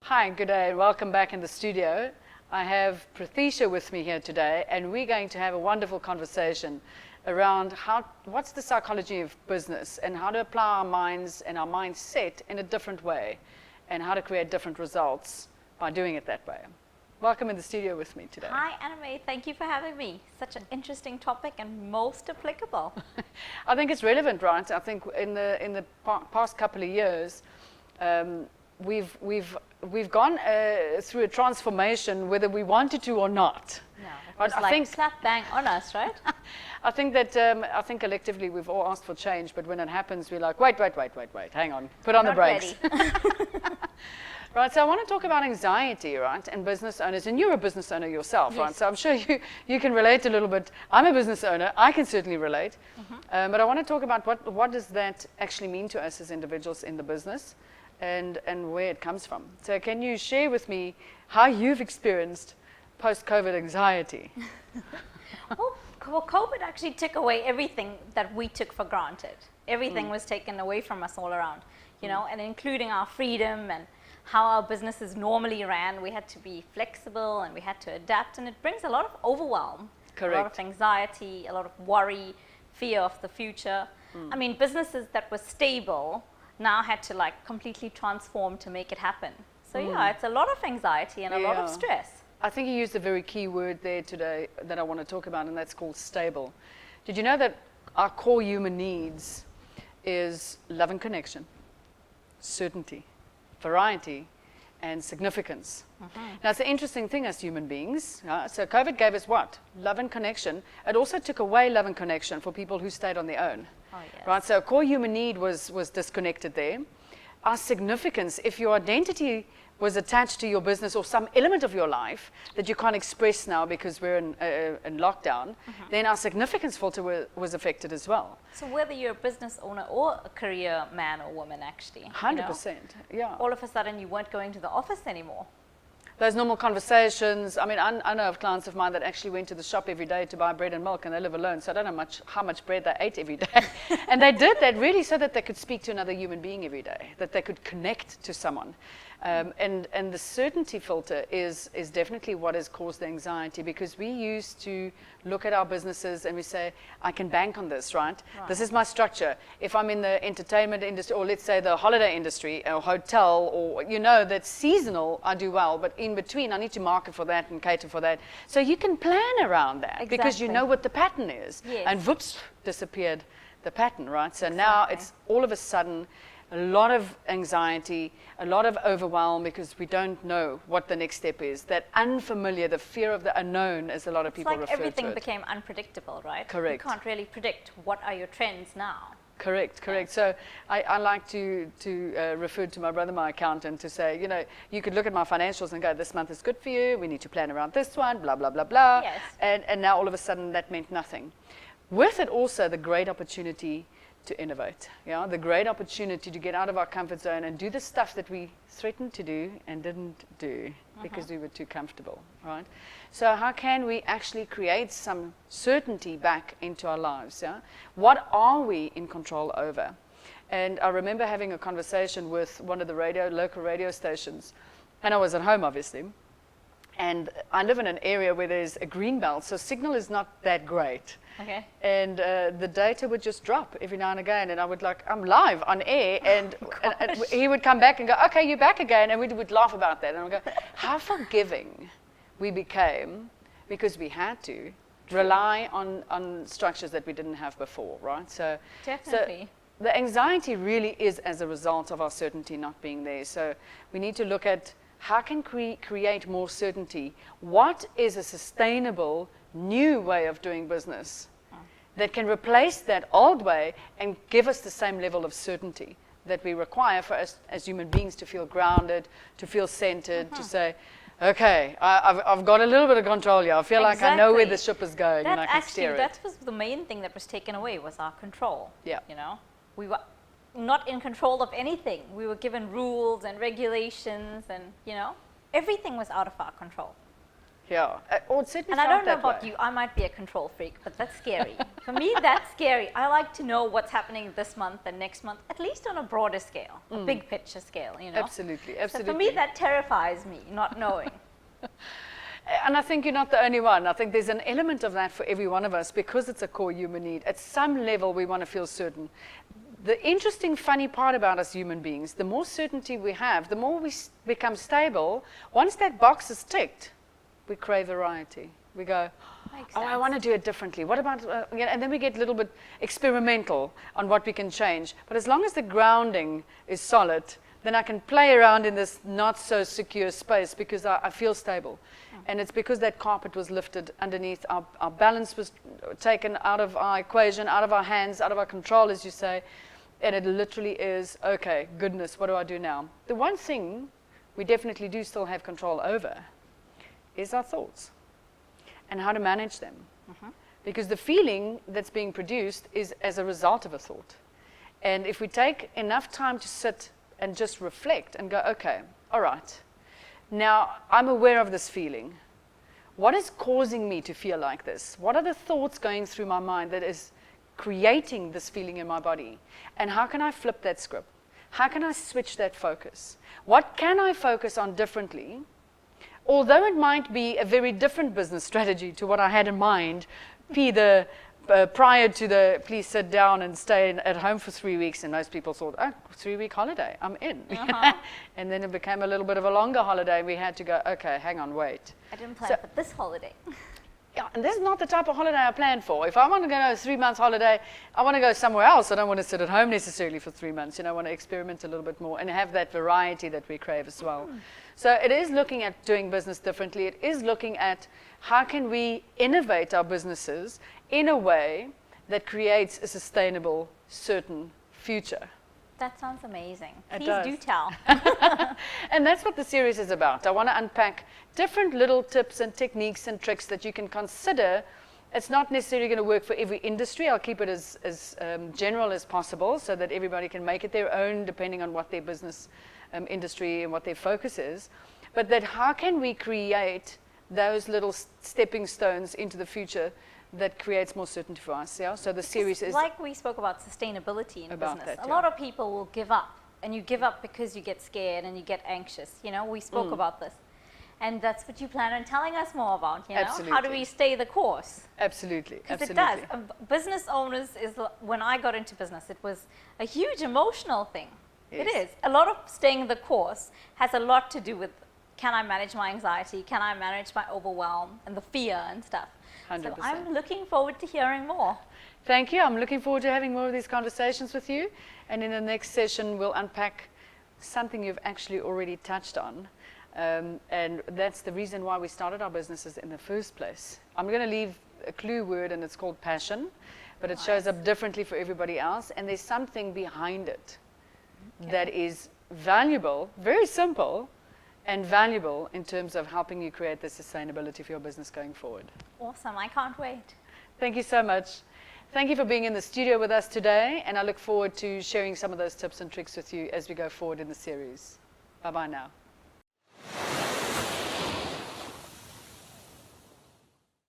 Hi, good day, and welcome back in the studio. I have Prathisha with me here today, and we're going to have a wonderful conversation around what's the psychology of business and how to apply our minds and our mindset in a different way and how to create different results by doing it that way. Welcome in the studio with me today. Hi, Anneme. Thank you for having me. Such an interesting topic and most applicable. I think it's relevant, right? I think in the past couple of years, we've gone through a transformation, whether we wanted to or not. No, it was like slap bang on us, right? I think that I think collectively we've all asked for change, but when it happens, we're like, wait, hang on, put on the brakes. Right, so I want to talk about anxiety, right, and business owners, and you're a business owner yourself, yes. Right? So I'm sure you can relate a little bit. I'm a business owner, I can certainly relate, but I want to talk about what does that actually mean to us as individuals in the business, and where it comes from. So can you share with me how you've experienced post-COVID anxiety? Well, COVID actually took away everything that we took for granted. Everything was taken away from us all around, you know, and including our freedom and how our businesses normally ran. We had to be flexible and we had to adapt, and it brings a lot of overwhelm. Correct. A lot of anxiety, a lot of worry, fear of the future. I mean, businesses that were stable now had to like completely transform to make it happen. So yeah, it's a lot of anxiety and a lot of stress. I think you used a very key word there today that I want to talk about, and that's called stable. Did you know that our core human needs is love and connection, certainty, variety, and significance? Now, it's an interesting thing as human beings. So COVID gave us what? Love and connection. It also took away love and connection for people who stayed on their own. Oh, yes. Right, so a core human need was disconnected there. Our significance, if your identity was attached to your business or some element of your life that you can't express now because we're in lockdown, then our significance filter was affected as well. So whether you're a business owner or a career man or woman, actually. 100%, yeah. All of a sudden you weren't going to the office anymore. Those normal conversations, I mean, I know of clients of mine that actually went to the shop every day to buy bread and milk, and they live alone, so I don't know how much bread they ate every day. And they did that really so that they could speak to another human being every day, that they could connect to someone. And the certainty filter is definitely what has caused the anxiety, because we used to look at our businesses and we say, I can bank on this, right? This is my structure. If I'm in the entertainment industry, or let's say the holiday industry or hotel, or you know, that's seasonal, I do well, but in between I need to market for that and cater for that. So you can plan around that because you know what the pattern is. Yes. And whoops, disappeared the pattern, right? So now it's all of a sudden a lot of anxiety, a lot of overwhelm, because we don't know what the next step is. That unfamiliar, the fear of the unknown, as a lot of people refer to it. It's like everything became unpredictable, right? Correct. You can't really predict what are your trends now. Correct. So I like to refer to my brother, my accountant, to say, you know, you could look at my financials and go, this month is good for you, we need to plan around this one, blah, blah, blah, blah. Yes. And now all of a sudden that meant nothing. With it also the great opportunity to innovate, the great opportunity to get out of our comfort zone and do the stuff that we threatened to do and didn't do because we were too comfortable, right? So how can we actually create some certainty back into our lives? What are we in control over? And I remember having a conversation with one of the local radio stations, and I was at home, obviously. And I live in an area where there's a green belt, so signal is not that great. Okay. And the data would just drop every now and again, and I would I'm live on air, and he would come back and go, okay, you're back again, and we would laugh about that. And I would go, how forgiving we became because we had to rely on structures that we didn't have before, right? So definitely. So the anxiety really is as a result of our certainty not being there. So we need to look at how can we create more certainty? What is a sustainable new way of doing business that can replace that old way and give us the same level of certainty that we require for us as human beings to feel grounded, to feel centered, to say, okay, I've got a little bit of control here. I feel like I know where the ship is going and I can steer it. That was the main thing that was taken away, was our control. Yeah. You know, we were not in control of anything. We were given rules and regulations, and you know, everything was out of our control. Yeah. Or it certainly And I felt don't know that about way. you, I might be a control freak, but that's scary. For me, that's scary. I like to know what's happening this month and next month, at least on a broader scale, a big picture scale, you know? Absolutely, absolutely. So for me, that terrifies me, not knowing. And I think you're not the only one. I think there's an element of that for every one of us because it's a core human need. At some level, we want to feel certain. The interesting, funny part about us human beings, the more certainty we have, the more we become stable. Once that box is ticked, we crave variety. We go, Makes oh, I sense. want to do it differently. What about, and then we get a little bit experimental on what we can change. But as long as the grounding is solid, then I can play around in this not so secure space because I feel stable. And it's because that carpet was lifted underneath, our balance was taken out of our equation, out of our hands, out of our control, as you say. And it literally is, okay, goodness, what do I do now? The one thing we definitely do still have control over is our thoughts and how to manage them. Because the feeling that's being produced is as a result of a thought. And if we take enough time to sit and just reflect and go, okay, all right, now I'm aware of this feeling. What is causing me to feel like this? What are the thoughts going through my mind that is creating this feeling in my body? And how can I flip that script? How can I switch that focus? What can I focus on differently? Although it might be a very different business strategy to what I had in mind, prior to the please sit down and stay at home for 3 weeks, and most people thought, oh, 3-week holiday, I'm in. And then it became a little bit of a longer holiday. We had to go, okay, hang on, wait. I didn't plan for this holiday. Yeah, and this is not the type of holiday I planned for. If I want to go on a 3-month holiday, I want to go somewhere else. I don't want to sit at home necessarily for 3 months. I want to experiment a little bit more and have that variety that we crave as well. So it is looking at doing business differently. It is looking at how can we innovate our businesses in a way that creates a sustainable, certain future. That sounds amazing. It Please does. do tell. And that's what the series is about. I want to unpack different little tips and techniques and tricks that you can consider. It's not necessarily going to work for every industry. I'll keep it as general as possible so that everybody can make it their own depending on what their business industry and what their focus is. But that how can we create those little stepping stones into the future that creates more certainty for us. Yeah? So the series is like we spoke about sustainability in about business. that, A yeah. lot of people will give up, and you give up because you get scared and you get anxious. You know, we spoke about this. And that's what you plan on telling us more about, you know? Absolutely. How do we stay the course? Absolutely. Because it Absolutely. does. Business owners, when I got into business, it was a huge emotional thing. Yes. It is. A lot of staying the course has a lot to do with, can I manage my anxiety? Can I manage my overwhelm and the fear and stuff? 100%. So I'm looking forward to hearing more. Thank you. I'm looking forward to having more of these conversations with you. And in the next session, we'll unpack something you've actually already touched on. And that's the reason why we started our businesses in the first place. I'm going to leave a clue word, and it's called passion, but it shows up differently for everybody else. And there's something behind it that is valuable, very simple, and valuable in terms of helping you create the sustainability for your business going forward. Awesome. I can't wait. Thank you so much. Thank you for being in the studio with us today, and I look forward to sharing some of those tips and tricks with you as we go forward in the series. Bye-bye now.